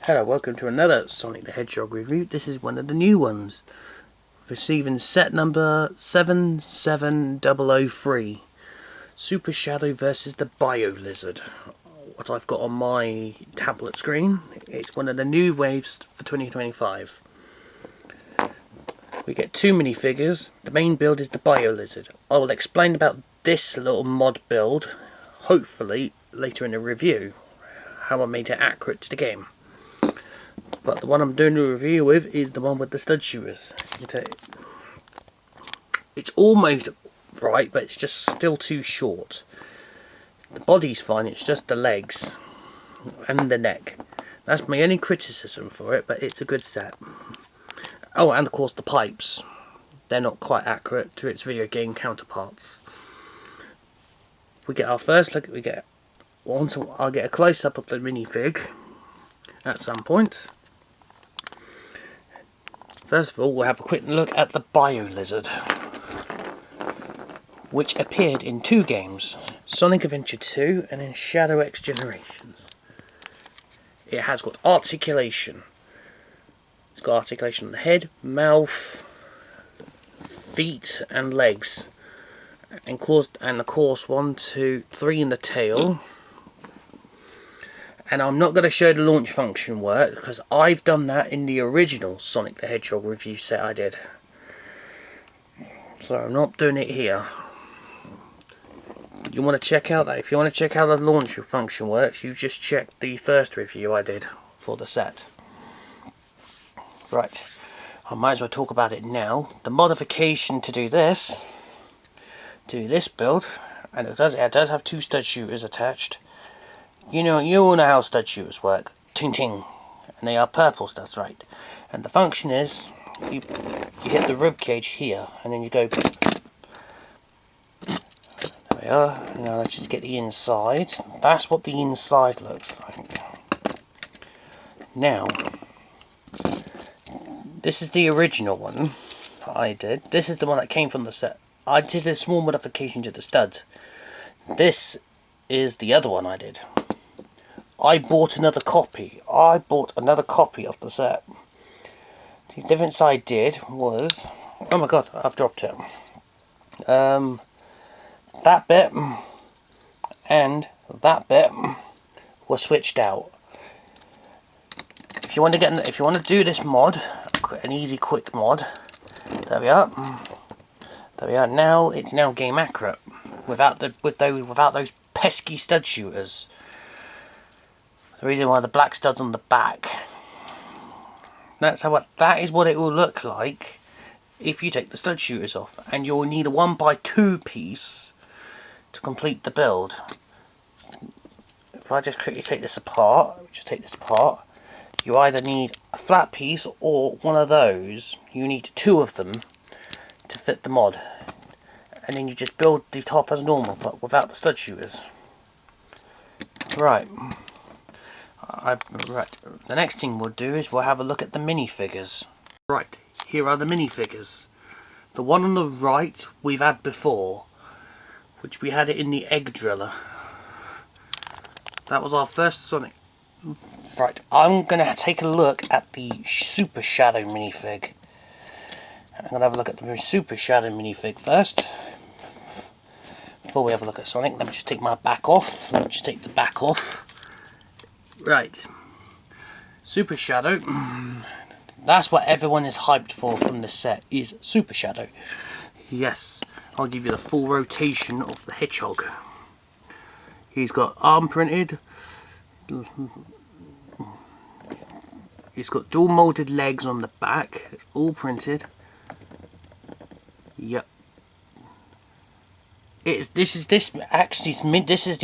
Hello, welcome to another Sonic the Hedgehog review. This is one of the new ones. Receiving set number 77003. Super Shadow versus the Bilolizrd. What I've got on my tablet screen. It's one of the new waves for 2025. We get two minifigures. The main build is the Bilolizrd. I will explain about this little mod build, hopefully, later in the review. How I made it accurate to the game. But the one I'm doing the review with is the one with the stud shooters. It's almost right, but it's just still too short. The body's fine, it's just the legs and the neck. That's my only criticism for it, but it's a good set. Oh, and of course the pipes. They're not quite accurate to its video game counterparts. We get our first look. I'll get a close up of the minifig at some point. First of all, we'll have a quick look at the Bilolizrd, which appeared in two games, Sonic Adventure 2 and in Shadow X Generations. It has got articulation. It's got articulation on the head, mouth, feet and legs. And of course 1, 2, 3 in the tail. And I'm not going to show the launch function work because I've done that in the original Sonic the Hedgehog review set I did. So I'm not doing it here. You want to check out that? If you want to check how the launch function works, you just check the first review I did for the set. Right, I might as well talk about it now. The modification to do this build, and it does have two stud shooters attached. You all know how stud shooters work. Ting ting. And they are purple studs, right. And the function is, you hit the rib cage here, and then you go... There we are. Now let's just get the inside. That's what the inside looks like. Now, this is the original one I did. This is the one that came from the set. I did a small modification to the studs. This is the other one I did. I bought another copy. of the set. The difference I did was... Oh my god, I've dropped it. That bit and that bit were switched out. If you want to do this mod, an easy quick mod, there we are. There we are. Now it's game accurate without those pesky stud shooters. The reason why the black studs on the back. That is what it will look like if you take the stud shooters off, and you'll need a 1x2 piece to complete the build. If I just quickly take this apart, you either need a flat piece or one of those. You need two of them to fit the mod, and then you just build the top as normal, but without the stud shooters. Right. The next thing we'll do is we'll have a look at the minifigures. Right, here are the minifigures. The one on the right we've had before, which we had it in the egg driller. That was our first Sonic. Right, I'm going to take a look at the Super Shadow minifig. I'm going to have a look at the Super Shadow minifig first. Before we have a look at Sonic, let me just take my back off. Right, Super Shadow, that's what everyone is hyped for from this set, is Super Shadow. Yes, I'll give you the full rotation of the Hedgehog. He's got arm printed, he's got dual molded legs on the back, it's all printed. Yep. This is the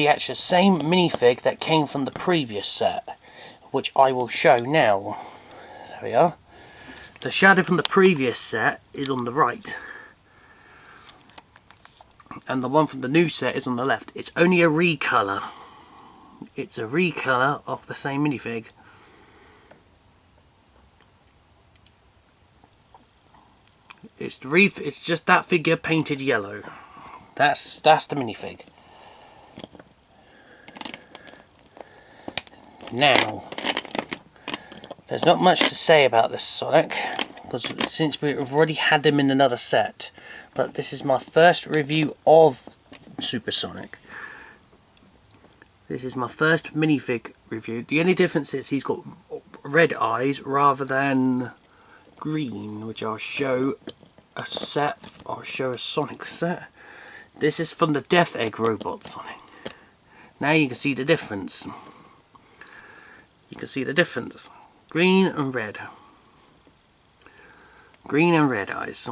actual same minifig that came from the previous set, which I will show now. There we are. The shadow from the previous set is on the right, and the one from the new set is on the left. It's only a recolor. It's a recolor of the same minifig. It's just that figure painted yellow. That's the minifig. Now, There's not much to say about this Sonic, because since we've already had him in another set, but this is my first review of Super Sonic. This is my first minifig review. The only difference is he's got red eyes rather than green, which I'll show a set. I'll show a Sonic set. This is from the Death Egg Robot Sonic. Now you can see the difference. You can see the difference. Green and red. Green and red eyes.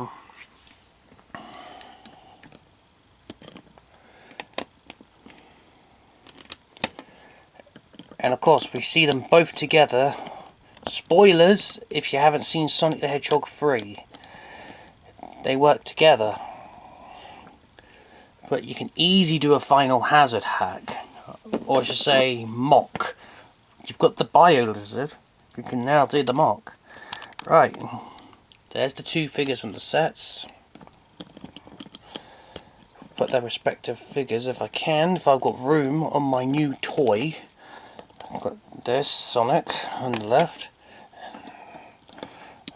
And of course we see them both together. Spoilers if you haven't seen Sonic the Hedgehog 3. They work together. But you can easily do a final hazard hack. Or I should say mock. You've got the Bilolizrd. You can now do the mock. Right. There's the two figures from the sets. Put their respective figures if I can. If I've got room on my new toy. I've got this Sonic on the left.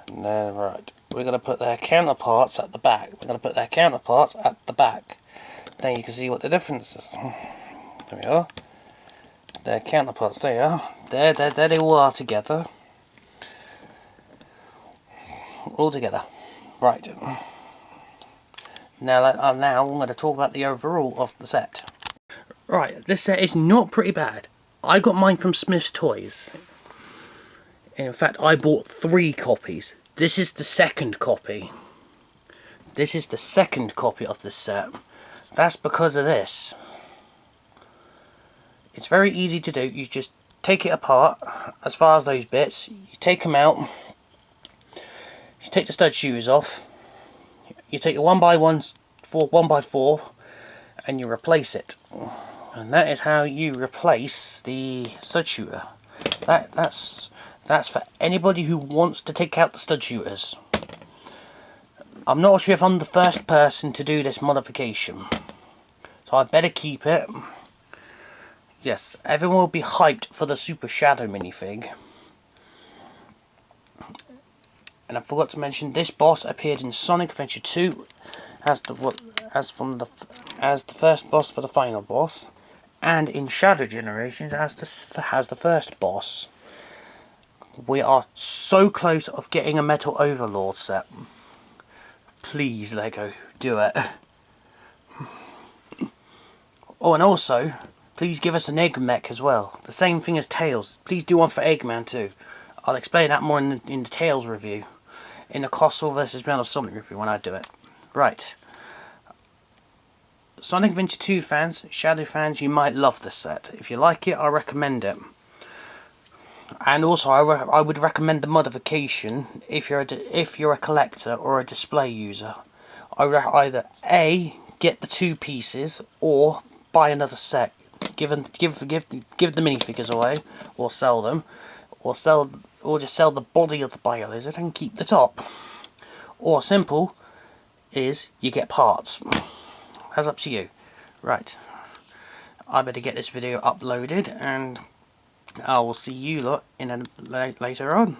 And then, right. We're going to put their counterparts at the back. We're going to put their counterparts at the back. Now you can see what the difference is. There we are. Their counterparts, there you are. There they all are together. All together. Right. Now I'm going to talk about the overall of the set. Right, this set is not pretty bad. I got mine from Smith's Toys. In fact, I bought 3 copies. This is the second copy. This is the second copy of this set. That's because of this. It's very easy to do. You just take it apart as far as those bits. You take them out. You take the stud shooters off. You take the 1x1 1x4 and you replace it. And that is how you replace the stud shooter. That's for anybody who wants to take out the stud shooters. I'm not sure if I'm the first person to do this modification, so I better keep it. Yes, everyone will be hyped for the Super Shadow minifig. And I forgot to mention, this boss appeared in Sonic Adventure 2 as the first boss for the final boss, and in Shadow Generations as the first boss. We are so close of getting a Metal Overlord set. Please, Lego, do it. Oh, and also, please give us an Egg Mech as well. The same thing as Tails. Please do one for Eggman too. I'll explain that more in the Tails review. In the Colossal vs. Metal Sonic review when I do it. Right. Sonic Adventure 2 fans, Shadow fans, you might love this set. If you like it, I recommend it. And also, I would recommend the modification if you're a collector or a display user. I would either A, get the 2 pieces, or buy another set. Give the minifigures away, or sell them, or just sell the body of the Bilolizrd and keep the top. Or simple is you get parts. That's up to you. Right. I better get this video uploaded and I will see you lot later on.